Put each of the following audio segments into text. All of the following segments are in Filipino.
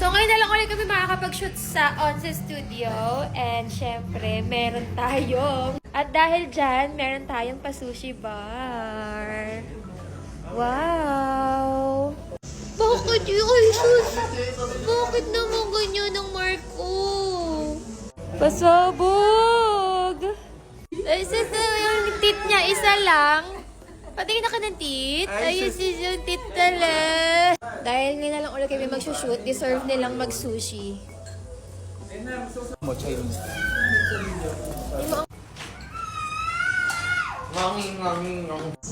ngayon na lang ulit kami makakapag-shoot sa Onze Studio. And syempre, meron tayong... At dahil dyan, meron tayong pa-sushi bar. Wow! Bakit yun? Sus! Bakit naman ganyan ang Marco? Pasabog! Ay, sus, yung tit niya, isa lang. Patingin na ka ng tit. Ay, sus, yung tit tala. Dahil ngayon na lang ulit kami mag-shoot, deserve nilang mag-sushi. Mo Chinese.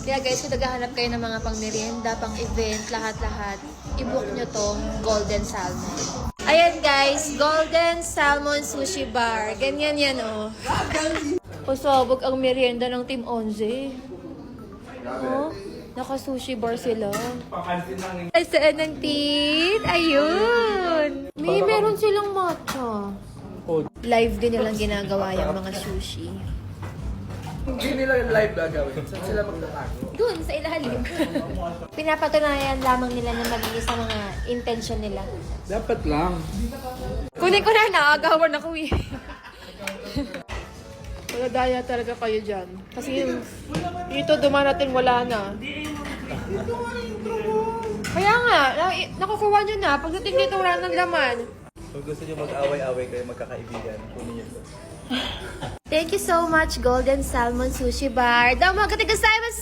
Kaya guys, kung naghahanap kayo ng mga pang-merienda, pang-event, lahat-lahat, i-book nyo tong Golden Salmon. Ayan guys, Golden Salmon Sushi Bar. Ganyan yan oh. Pasabog ang merienda ng Team Onze. Oh, naka-sushi bar sila. Ay, saan ang tit? Ayun! Meron silang matcha. Live din nilang ginagawa yung mga sushi. Hindi nila live gagawin. Saan sila magtatago? Doon, sa ilalim. Pinapatunayan lamang nila na mag-iisa mga intention nila. Dapat lang. Kunin ko na, naagawan ako eh. Wala daya talaga kayo dyan. Kasi dito dumarating wala na. Kaya nga, nakukuha nyo na. Pagdating dito wala ng laman. Kung gusto nyo mag-away-away kayo magkakaibigan, kunin nyo to. Thank you so much, Golden Salmon Sushi Bar. Daw mga katigasay mas...